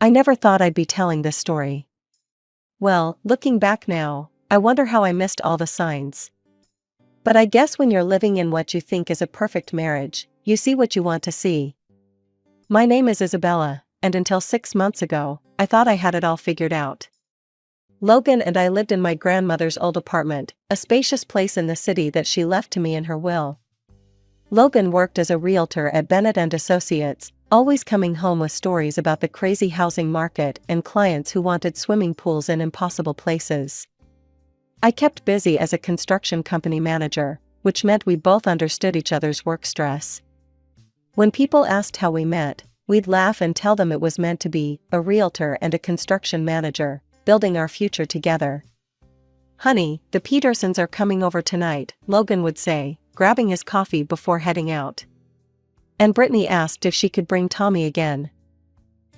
I never thought I'd be telling this story. Well, looking back now, I wonder how I missed all the signs. But I guess when you're living in what you think is a perfect marriage, you see what you want to see. My name is Isabella, and until 6 months ago, I thought I had it all figured out. Logan and I lived in my grandmother's old apartment, a spacious place in the city that she left to me in her will. Logan worked as a realtor at Bennett & Associates, always coming home with stories about the crazy housing market and clients who wanted swimming pools in impossible places. I kept busy as a construction company manager, which meant we both understood each other's work stress. When people asked how we met, we'd laugh and tell them it was meant to be, a realtor and a construction manager, building our future together. "Honey, the Petersons are coming over tonight," Logan would say, grabbing his coffee before heading out. And Brittany asked if she could bring Tommy again.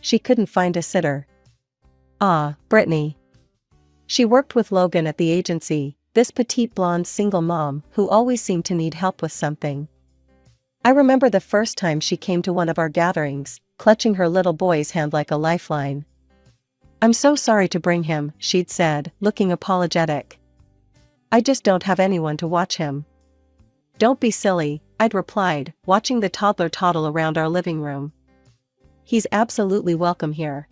She couldn't find a sitter. Ah, Brittany. She worked with Logan at the agency, this petite blonde single mom who always seemed to need help with something. I remember the first time she came to one of our gatherings, clutching her little boy's hand like a lifeline. "I'm so sorry to bring him," she'd said, looking apologetic. "I just don't have anyone to watch him." "Don't be silly," I'd replied, watching the toddler toddle around our living room. "He's absolutely welcome here."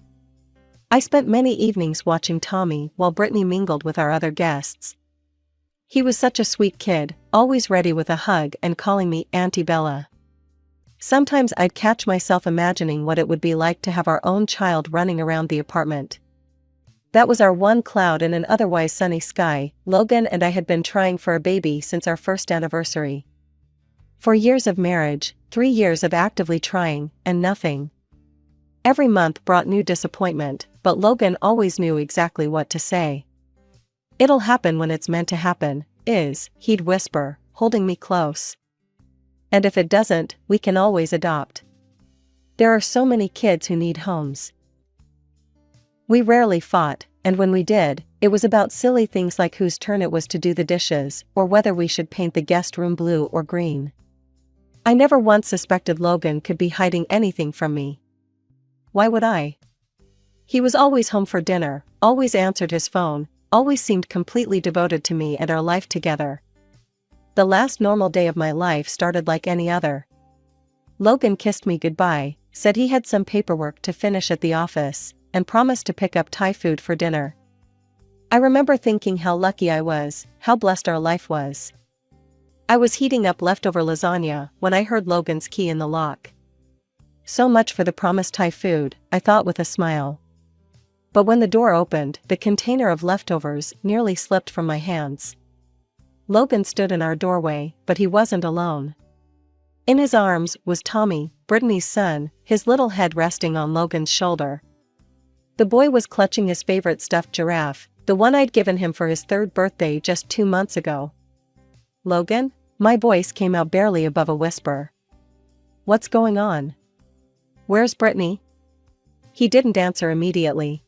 I spent many evenings watching Tommy while Brittany mingled with our other guests. He was such a sweet kid, always ready with a hug and calling me Auntie Bella. Sometimes I'd catch myself imagining what it would be like to have our own child running around the apartment. That was our one cloud in an otherwise sunny sky. Logan and I had been trying for a baby since our first anniversary. 4 years of marriage, 3 years of actively trying, and nothing. Every month brought new disappointment, but Logan always knew exactly what to say. "It'll happen when it's meant to happen, he'd whisper, holding me close. "And if it doesn't, we can always adopt. There are so many kids who need homes." We rarely fought, and when we did, it was about silly things like whose turn it was to do the dishes, or whether we should paint the guest room blue or green. I never once suspected Logan could be hiding anything from me. Why would I? He was always home for dinner, always answered his phone, always seemed completely devoted to me and our life together. The last normal day of my life started like any other. Logan kissed me goodbye, said he had some paperwork to finish at the office, and promised to pick up Thai food for dinner. I remember thinking how lucky I was, how blessed our life was. I was heating up leftover lasagna when I heard Logan's key in the lock. So much for the promised Thai food, I thought with a smile. But when the door opened, the container of leftovers nearly slipped from my hands. Logan stood in our doorway, but he wasn't alone. In his arms was Tommy, Brittany's son, his little head resting on Logan's shoulder. The boy was clutching his favorite stuffed giraffe, the one I'd given him for his 3rd birthday just 2 months ago. "Logan?" My voice came out barely above a whisper. "What's going on? Where's Brittany?" He didn't answer immediately.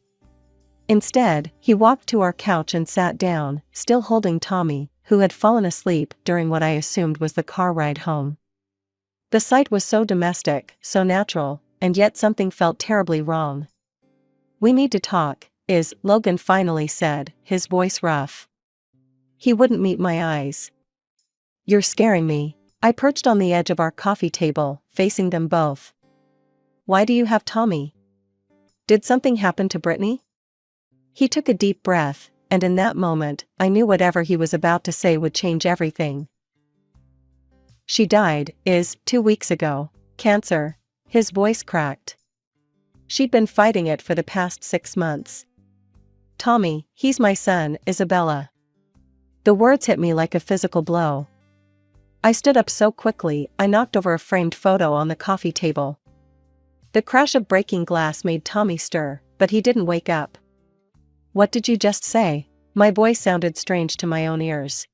Instead, he walked to our couch and sat down, still holding Tommy, who had fallen asleep during what I assumed was the car ride home. The sight was so domestic, so natural, and yet something felt terribly wrong. "We need to talk," Logan finally said, his voice rough. He wouldn't meet my eyes. "You're scaring me." I perched on the edge of our coffee table, facing them both. "Why do you have Tommy? Did something happen to Brittany?" He took a deep breath, and in that moment, I knew whatever he was about to say would change everything. "She died, 2 weeks ago. Cancer." His voice cracked. "She'd been fighting it for the past 6 months. Tommy, he's my son, Isabella." The words hit me like a physical blow. I stood up so quickly, I knocked over a framed photo on the coffee table. The crash of breaking glass made Tommy stir, but he didn't wake up. "What did you just say?" My voice sounded strange to my own ears.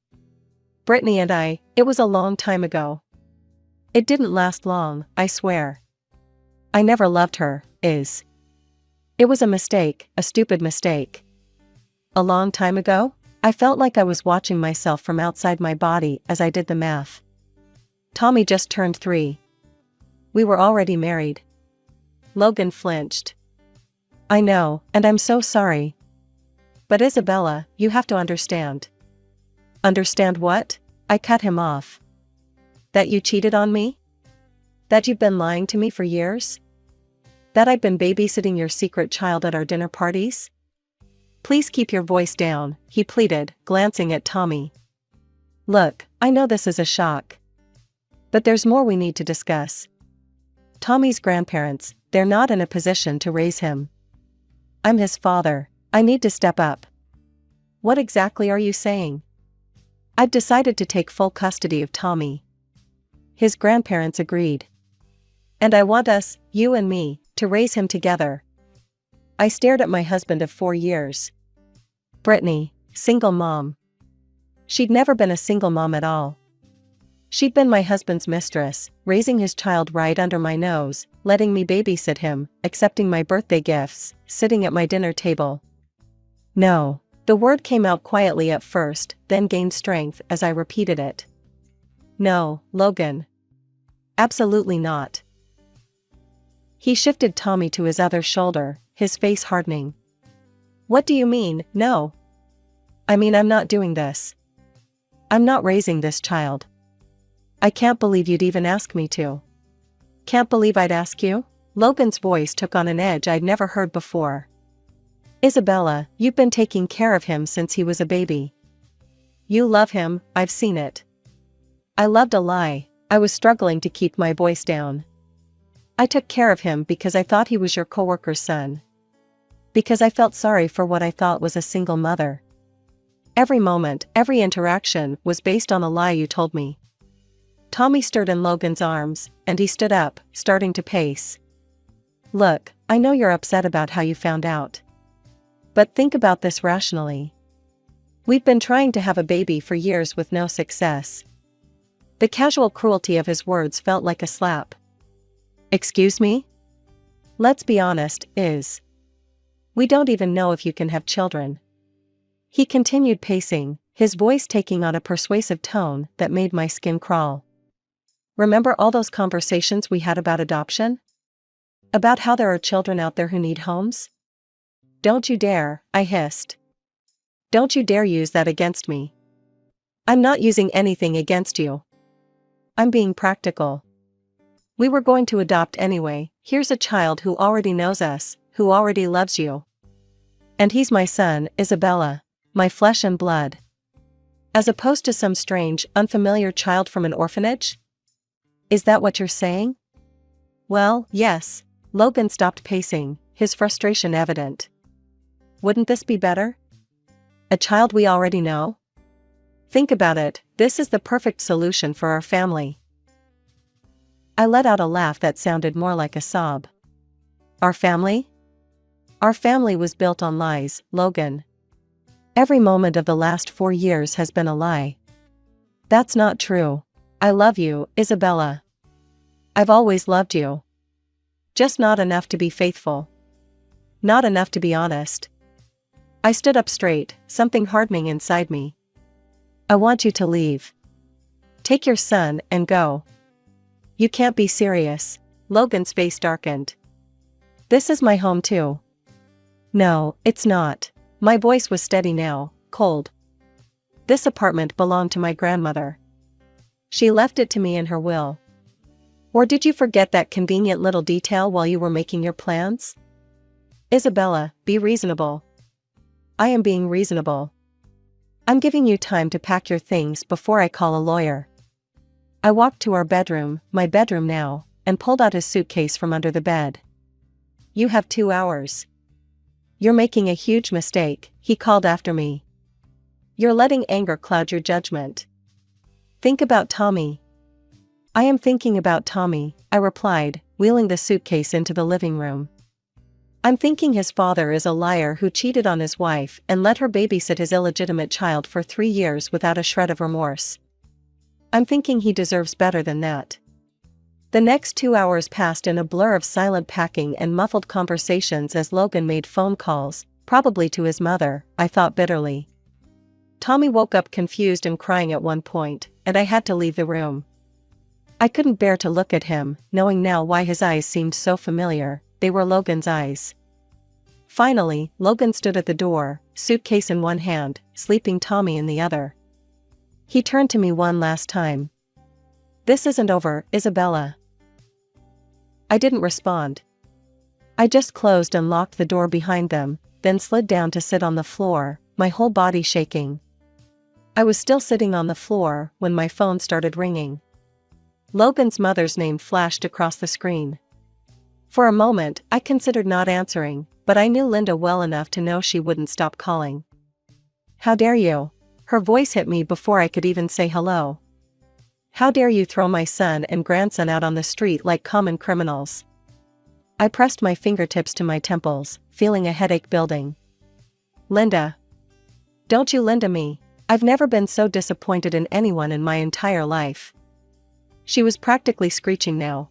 "Brittany and it was a long time ago. It didn't last long, I swear. I never loved her, It was a mistake, a stupid mistake." "A long time ago?" I felt like I was watching myself from outside my body as I did the math. "Tommy just turned 3. We were already married." Logan flinched. I know, and I'm so sorry. But Isabella, you have to understand. Understand what? I cut him off. That you cheated on me? That you've been lying to me for years? That I've been babysitting your secret child at our dinner parties? Please keep your voice down, he pleaded, glancing at Tommy. Look, I know this is a shock. But there's more we need to discuss. Tommy's grandparents, they're not in a position to raise him. I'm his father. I need to step up. What exactly are you saying? I've decided to take full custody of Tommy. His grandparents agreed. And I want us, you and me, to raise him together. I stared at my husband of 4 years. Brittany, single mom. She'd never been a single mom at all. She'd been my husband's mistress, raising his child right under my nose, letting me babysit him, accepting my birthday gifts, sitting at my dinner table. No. The word came out quietly at first, then gained strength as I repeated it. No, Logan. Absolutely not. He shifted Tommy to his other shoulder, his face hardening. What do you mean, no? I mean, I'm not doing this. I'm not raising this child. I can't believe you'd even ask me to. Can't believe I'd ask you? Logan's voice took on an edge I'd never heard before. Isabella, you've been taking care of him since he was a baby. You love him, I've seen it. I loved a lie. I was struggling to keep my voice down. I took care of him because I thought he was your coworker's son. Because I felt sorry for what I thought was a single mother. Every moment, every interaction was based on a lie you told me. Tommy stirred in Logan's arms, and he stood up, starting to pace. Look, I know you're upset about how you found out. But think about this rationally. We've been trying to have a baby for years with no success. The casual cruelty of his words felt like a slap. Excuse me? Let's be honest, we don't even know if you can have children. He continued pacing, his voice taking on a persuasive tone that made my skin crawl. Remember all those conversations we had about adoption? About how there are children out there who need homes? Don't you dare, I hissed. Don't you dare use that against me. I'm not using anything against you. I'm being practical. We were going to adopt anyway. Here's a child who already knows us, who already loves you. And he's my son, Isabella, my flesh and blood. As opposed to some strange, unfamiliar child from an orphanage? Is that what you're saying? Well, yes. Logan stopped pacing, his frustration evident. Wouldn't this be better? A child we already know? Think about it, this is the perfect solution for our family. I let out a laugh that sounded more like a sob. Our family? Our family was built on lies, Logan. Every moment of the last 4 years has been a lie. That's not true. I love you, Isabella. I've always loved you. Just not enough to be faithful. Not enough to be honest. I stood up straight, something hardening inside me. I want you to leave. Take your son and go. You can't be serious. Logan's face darkened. This is my home too. No, it's not. My voice was steady now, cold. This apartment belonged to my grandmother. She left it to me in her will. Or did you forget that convenient little detail while you were making your plans? Isabella, be reasonable. I am being reasonable. I'm giving you time to pack your things before I call a lawyer. I walked to our bedroom, my bedroom now, and pulled out his suitcase from under the bed. You have 2 hours. You're making a huge mistake, he called after me. You're letting anger cloud your judgment. Think about Tommy. I am thinking about Tommy, I replied, wheeling the suitcase into the living room. I'm thinking his father is a liar who cheated on his wife and let her babysit his illegitimate child for 3 years without a shred of remorse. I'm thinking he deserves better than that. The next 2 hours passed in a blur of silent packing and muffled conversations as Logan made phone calls, probably to his mother, I thought bitterly. Tommy woke up confused and crying at one point, and I had to leave the room. I couldn't bear to look at him, knowing now why his eyes seemed so familiar. They were Logan's eyes. Finally, Logan stood at the door, suitcase in one hand, sleeping Tommy in the other. He turned to me one last time. "This isn't over, Isabella." I didn't respond. I just closed and locked the door behind them, then slid down to sit on the floor, my whole body shaking. I was still sitting on the floor when my phone started ringing. Logan's mother's name flashed across the screen. For a moment, I considered not answering, but I knew Linda well enough to know she wouldn't stop calling. "How dare you?" Her voice hit me before I could even say hello. "How dare you throw my son and grandson out on the street like common criminals?" I pressed my fingertips to my temples, feeling a headache building. "Linda. Don't you Linda me. I've never been so disappointed in anyone in my entire life." She was practically screeching now.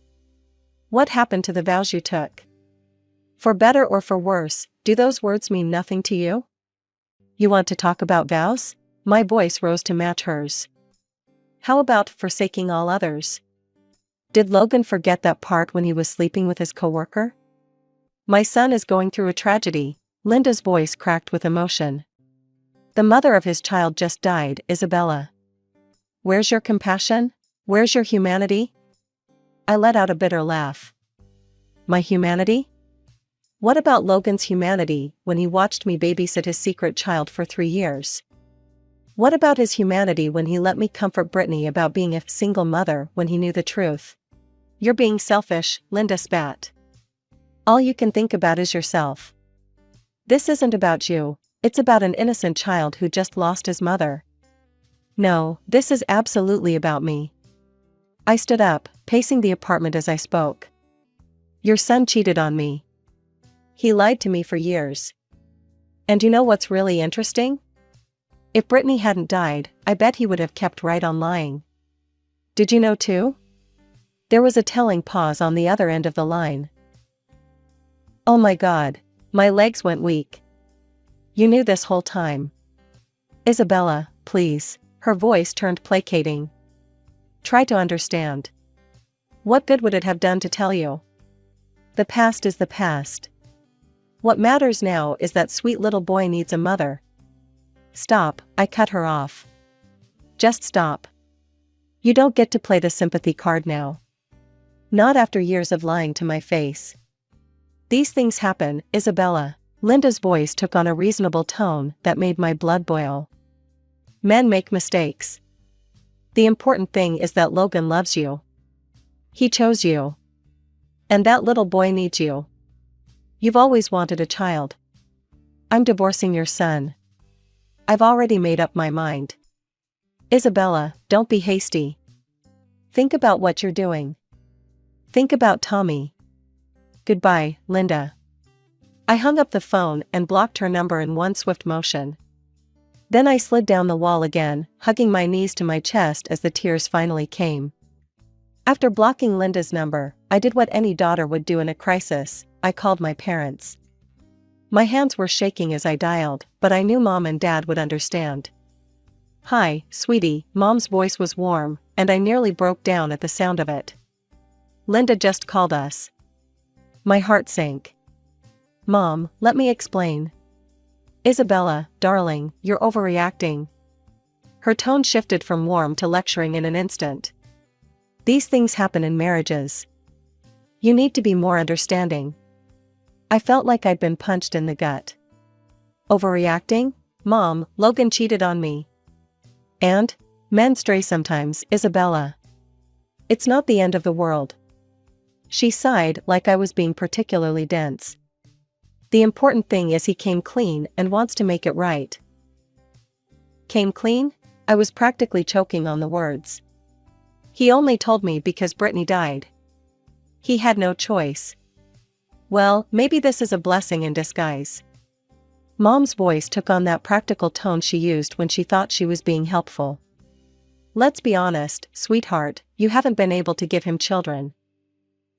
"What happened to the vows you took? For better or for worse, do those words mean nothing to you? You want to talk about vows?" My voice rose to match hers. "How about forsaking all others? Did Logan forget that part when he was sleeping with his coworker? My son is going through a tragedy." Linda's voice cracked with emotion. "The mother of his child just died, Isabella. Where's your compassion? Where's your humanity?" I let out a bitter laugh. "My humanity? What about Logan's humanity when he watched me babysit his secret child for 3 years? What about his humanity when he let me comfort Brittany about being a single mother when he knew the truth?" "You're being selfish," Linda spat. "All you can think about is yourself. This isn't about you, it's about an innocent child who just lost his mother. No, this is absolutely about me." I stood up, pacing the apartment as I spoke. "Your son cheated on me. He lied to me for years. And you know what's really interesting? If Brittany hadn't died, I bet he would have kept right on lying. Did you know too?" There was a telling pause on the other end of the line. Oh my God, my legs went weak. "You knew this whole time." "Isabella, please." Her voice turned placating. "Try to understand. What good would it have done to tell you? The past is the past. What matters now is that sweet little boy needs a mother." "Stop," I cut her off. "Just stop. You don't get to play the sympathy card now. Not after years of lying to my face. These things happen, Isabella." Linda's voice took on a reasonable tone that made my blood boil. "Men make mistakes. The important thing is that Logan loves you. He chose you. And that little boy needs you. You've always wanted a child. I'm divorcing your son. I've already made up my mind." "Isabella, don't be hasty. Think about what you're doing. Think about Tommy." "Goodbye, Linda." I hung up the phone and blocked her number in one swift motion. Then I slid down the wall again, hugging my knees to my chest as the tears finally came. After blocking Linda's number, I did what any daughter would do in a crisis. I called my parents. My hands were shaking as I dialed, but I knew Mom and Dad would understand. "Hi, sweetie." Mom's voice was warm, and I nearly broke down at the sound of it. "Linda just called us." My heart sank. "Mom, let me explain." "Isabella, darling, you're overreacting." Her tone shifted from warm to lecturing in an instant. "These things happen in marriages. You need to be more understanding." I felt like I'd been punched in the gut. "Overreacting? Mom, Logan cheated on me. And? Men stray sometimes, Isabella. It's not the end of the world." She sighed like I was being particularly dense. "The important thing is he came clean and wants to make it right." Came clean? I was practically choking on the words. "He only told me because Brittany died. He had no choice." Well, maybe this is a blessing in disguise. Mom's voice took on that practical tone she used when she thought she was being helpful. "Let's be honest, sweetheart, you haven't been able to give him children.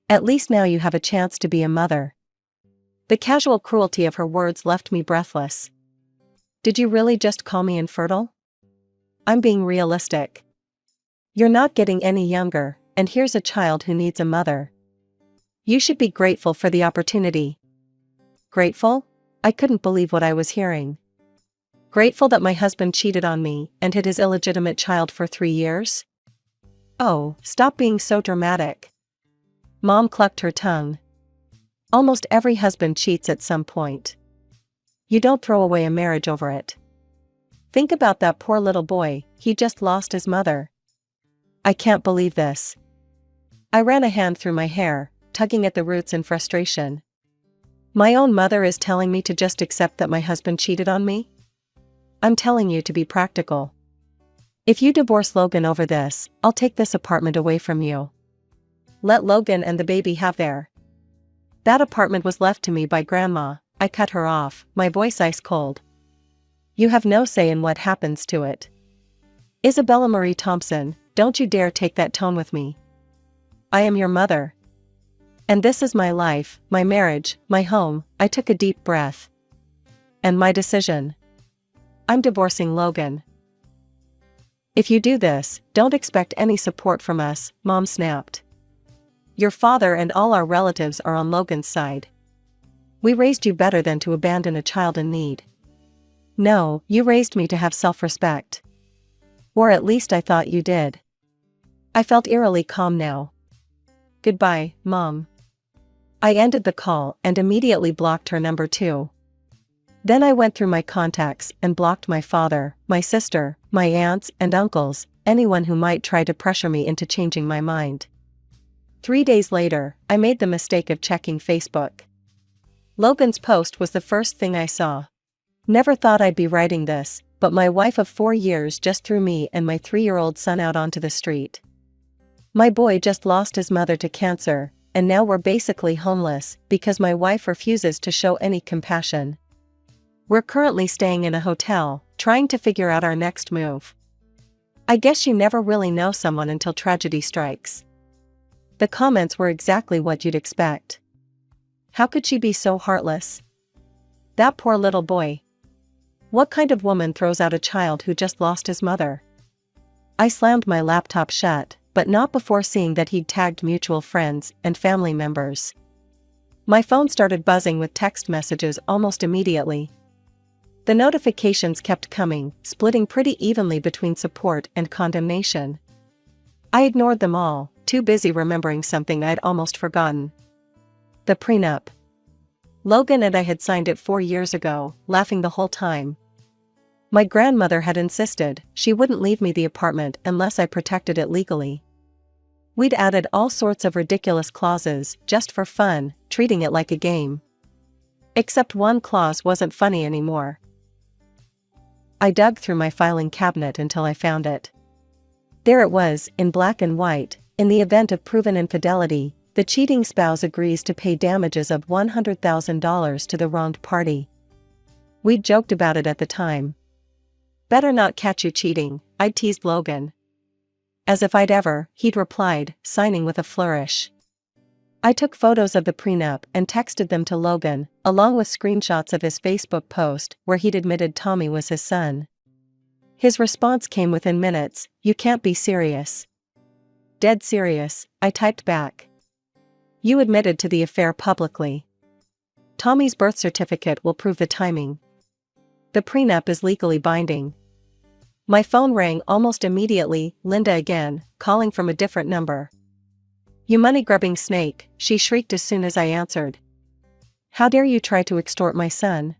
At least now you have a chance to be a mother." The casual cruelty of her words left me breathless. "Did you really just call me infertile?" "I'm being realistic. You're not getting any younger, and here's a child who needs a mother. You should be grateful for the opportunity." "Grateful? I couldn't believe what I was hearing. Grateful that my husband cheated on me and hid his illegitimate child for 3 years? Oh, stop being so dramatic. Mom clucked her tongue. Almost every husband cheats at some point. You don't throw away a marriage over it. Think about that poor little boy, he just lost his mother. I can't believe this. I ran a hand through my hair, tugging at the roots in frustration. My own mother is telling me to just accept that my husband cheated on me? I'm telling you to be practical. If you divorce Logan over this, I'll take this apartment away from you. Let Logan and the baby have their. That apartment was left to me by Grandma. I cut her off, my voice ice cold. You have no say in what happens to it. Isabella Marie Thompson, don't you dare take that tone with me. I am your mother. And this is my life, my marriage, my home. I took a deep breath. And my decision. I'm divorcing Logan. If you do this, don't expect any support from us, Mom snapped. Your father and all our relatives are on Logan's side. We raised you better than to abandon a child in need. No, you raised me to have self-respect. Or at least I thought you did. I felt eerily calm now. Goodbye, Mom. I ended the call and immediately blocked her number too. Then I went through my contacts and blocked my father, my sister, my aunts and uncles, anyone who might try to pressure me into changing my mind. 3 days later, I made the mistake of checking Facebook. Logan's post was the first thing I saw. Never thought I'd be writing this, but my wife of 4 years just threw me and my 3-year-old son out onto the street. My boy just lost his mother to cancer, and now we're basically homeless because my wife refuses to show any compassion. We're currently staying in a hotel, trying to figure out our next move. I guess you never really know someone until tragedy strikes. The comments were exactly what you'd expect. How could she be so heartless? That poor little boy. What kind of woman throws out a child who just lost his mother? I slammed my laptop shut, but not before seeing that he'd tagged mutual friends and family members. My phone started buzzing with text messages almost immediately. The notifications kept coming, splitting pretty evenly between support and condemnation. I ignored them all, too busy remembering something I'd almost forgotten. The prenup. Logan and I had signed it 4 years ago, laughing the whole time. My grandmother had insisted she wouldn't leave me the apartment unless I protected it legally. We'd added all sorts of ridiculous clauses just for fun, treating it like a game. Except one clause wasn't funny anymore. I dug through my filing cabinet until I found it. There it was, in black and white. In the event of proven infidelity, the cheating spouse agrees to pay damages of $100,000 to the wronged party. We'd joked about it at the time. Better not catch you cheating, I'd teased Logan. As if I'd ever, he'd replied, signing with a flourish. I took photos of the prenup and texted them to Logan, along with screenshots of his Facebook post where he'd admitted Tommy was his son. His response came within minutes, "You can't be serious." "Dead serious," I typed back. "You admitted to the affair publicly. Tommy's birth certificate will prove the timing. The prenup is legally binding." My phone rang almost immediately, Linda again, calling from a different number. "You money-grubbing snake," she shrieked as soon as I answered. "How dare you try to extort my son?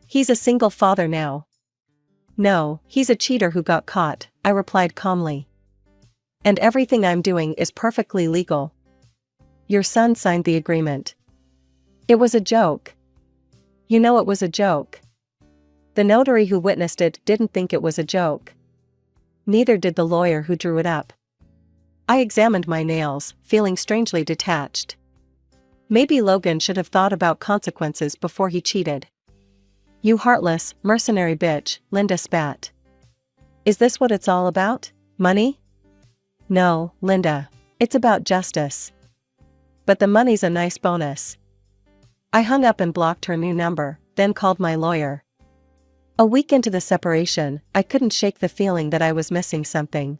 He's a single father now." "No, he's a cheater who got caught," I replied calmly. "And everything I'm doing is perfectly legal. Your son signed the agreement." "It was a joke." "You know it was a joke." "The notary who witnessed it didn't think it was a joke. Neither did the lawyer who drew it up." I examined my nails, feeling strangely detached. Maybe Logan should have thought about consequences before he cheated. "You heartless, mercenary bitch," Linda spat. "Is this what it's all about? Money?" "No, Linda. It's about justice. But the money's a nice bonus." I hung up and blocked her new number, then called my lawyer. A week into the separation, I couldn't shake the feeling that I was missing something.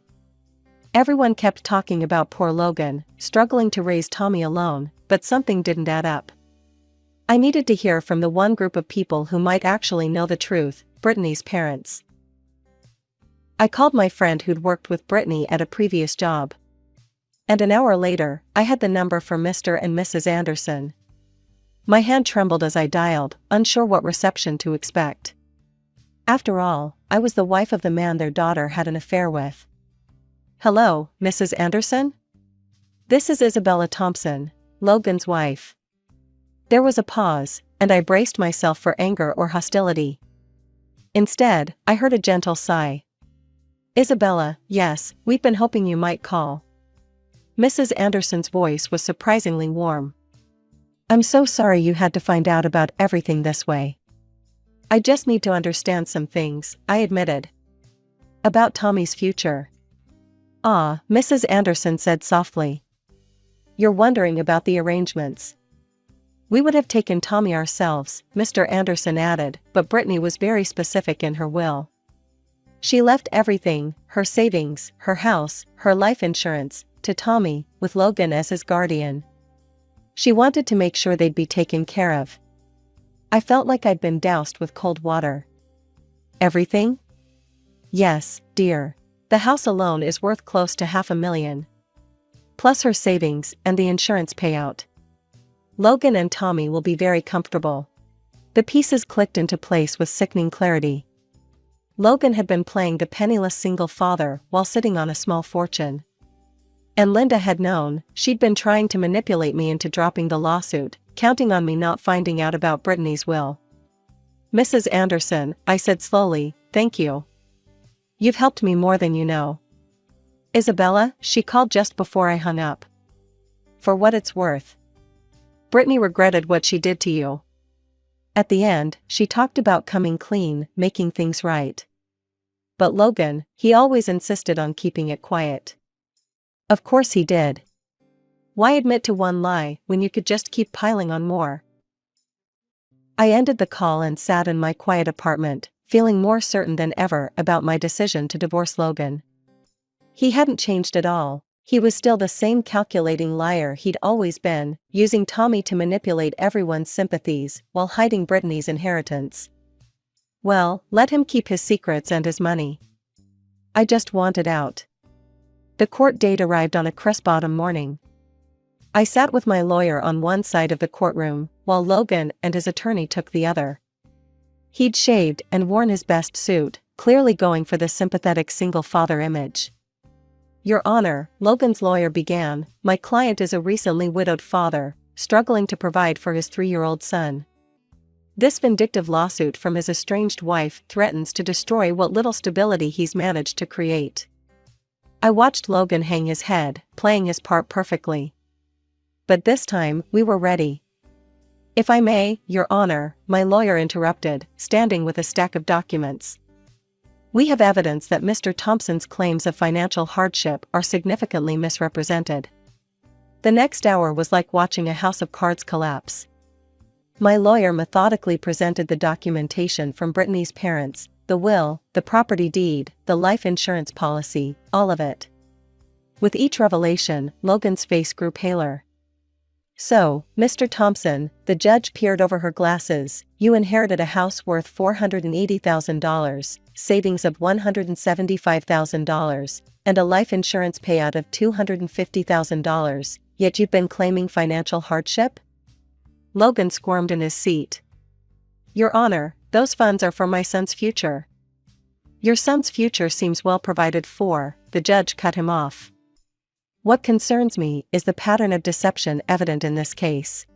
Everyone kept talking about poor Logan, struggling to raise Tommy alone, but something didn't add up. I needed to hear from the one group of people who might actually know the truth, Brittany's parents. I called my friend who'd worked with Brittany at a previous job. And an hour later, I had the number for Mr. and Mrs. Anderson. My hand trembled as I dialed, unsure what reception to expect. After all, I was the wife of the man their daughter had an affair with. "Hello, Mrs. Anderson? This is Isabella Thompson, Logan's wife." There was a pause, and I braced myself for anger or hostility. Instead, I heard a gentle sigh. "Isabella, yes, we've been hoping you might call." Mrs. Anderson's voice was surprisingly warm. "I'm so sorry you had to find out about everything this way. I just need to understand some things," I admitted. "About Tommy's future." "Ah," Mrs. Anderson said softly. "You're wondering about the arrangements." "We would have taken Tommy ourselves," Mr. Anderson added, "but Brittany was very specific in her will. She left everything, her savings, her house, her life insurance, to Tommy, with Logan as his guardian. She wanted to make sure they'd be taken care of." I felt like I'd been doused with cold water. "Everything?" "Yes, dear. The house alone is worth close to $500,000. Plus her savings and the insurance payout. Logan and Tommy will be very comfortable." The pieces clicked into place with sickening clarity. Logan had been playing the penniless single father while sitting on a small fortune. And Linda had known. She'd been trying to manipulate me into dropping the lawsuit, counting on me not finding out about Brittany's will. "Mrs. Anderson," I said slowly, "thank you. You've helped me more than you know." "Isabella," she called just before I hung up. "For what it's worth. Brittany regretted what she did to you. At the end, she talked about coming clean, making things right. But Logan, he always insisted on keeping it quiet." "Of course he did. Why admit to one lie when you could just keep piling on more?" I ended the call and sat in my quiet apartment, feeling more certain than ever about my decision to divorce Logan. He hadn't changed at all. He was still the same calculating liar he'd always been, using Tommy to manipulate everyone's sympathies while hiding Brittany's inheritance. Well, let him keep his secrets and his money. I just wanted out. The court date arrived on a crisp autumn morning. I sat with my lawyer on one side of the courtroom, while Logan and his attorney took the other. He'd shaved and worn his best suit, clearly going for the sympathetic single father image. "Your Honor," Logan's lawyer began, "my client is a recently widowed father, struggling to provide for his 3-year-old son. This vindictive lawsuit from his estranged wife threatens to destroy what little stability he's managed to create." I watched Logan hang his head, playing his part perfectly. But this time, we were ready. "If I may, Your Honor," my lawyer interrupted, standing with a stack of documents. "We have evidence that Mr. Thompson's claims of financial hardship are significantly misrepresented." The next hour was like watching a house of cards collapse. My lawyer methodically presented the documentation from Brittany's parents, the will, the property deed, the life insurance policy, all of it. With each revelation, Logan's face grew paler. "So, Mr. Thompson," the judge peered over her glasses, "you inherited a house worth $480,000, savings of $175,000, and a life insurance payout of $250,000, yet you've been claiming financial hardship?" Logan squirmed in his seat. "Your Honor, those funds are for my son's future." "Your son's future seems well provided for," the judge cut him off. "What concerns me is the pattern of deception evident in this case."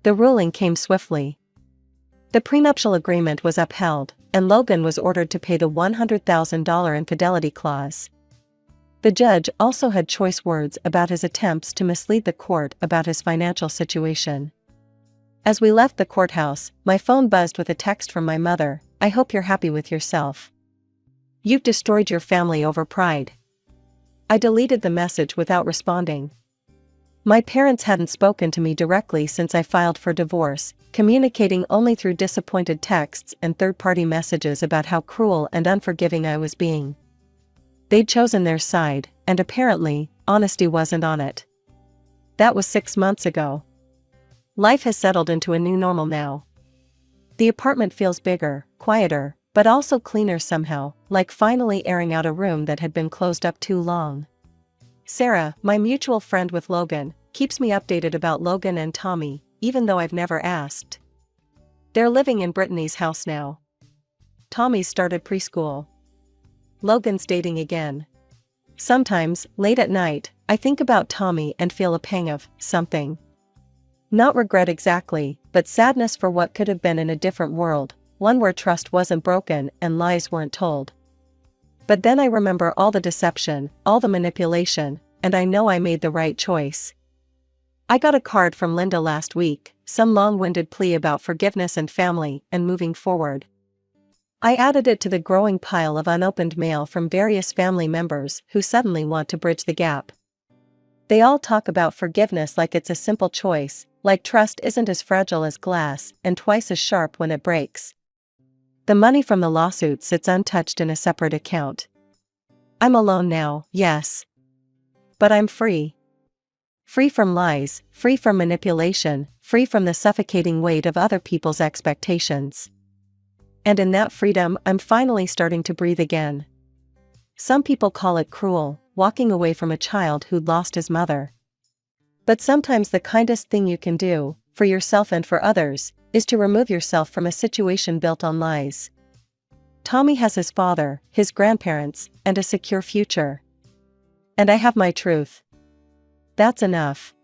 The ruling came swiftly. The prenuptial agreement was upheld, and Logan was ordered to pay the $100,000 infidelity clause. The judge also had choice words about his attempts to mislead the court about his financial situation. As we left the courthouse, my phone buzzed with a text from my mother. "I hope you're happy with yourself. You've destroyed your family over pride." I deleted the message without responding. My parents hadn't spoken to me directly since I filed for divorce, communicating only through disappointed texts and third-party messages about how cruel and unforgiving I was being. They'd chosen their side, and apparently, honesty wasn't on it. That was 6 months ago. Life has settled into a new normal now. The apartment feels bigger, quieter, but also cleaner somehow, like finally airing out a room that had been closed up too long. Sarah, my mutual friend with Logan, keeps me updated about Logan and Tommy, even though I've never asked. They're living in Brittany's house now. Tommy's started preschool. Logan's dating again. Sometimes, late at night, I think about Tommy and feel a pang of something. Not regret exactly, but sadness for what could have been in a different world, one where trust wasn't broken and lies weren't told. But then I remember all the deception, all the manipulation, and I know I made the right choice. I got a card from Linda last week, some long-winded plea about forgiveness and family and moving forward. I added it to the growing pile of unopened mail from various family members who suddenly want to bridge the gap. They all talk about forgiveness like it's a simple choice, like trust isn't as fragile as glass and twice as sharp when it breaks. The money from the lawsuit sits untouched in a separate account. I'm alone now, yes. But I'm free. Free from lies, free from manipulation, free from the suffocating weight of other people's expectations. And in that freedom, I'm finally starting to breathe again. Some people call it cruel, walking away from a child who'd lost his mother. But sometimes the kindest thing you can do, for yourself and for others, is to remove yourself from a situation built on lies. Tommy has his father, his grandparents, and a secure future. And I have my truth. That's enough.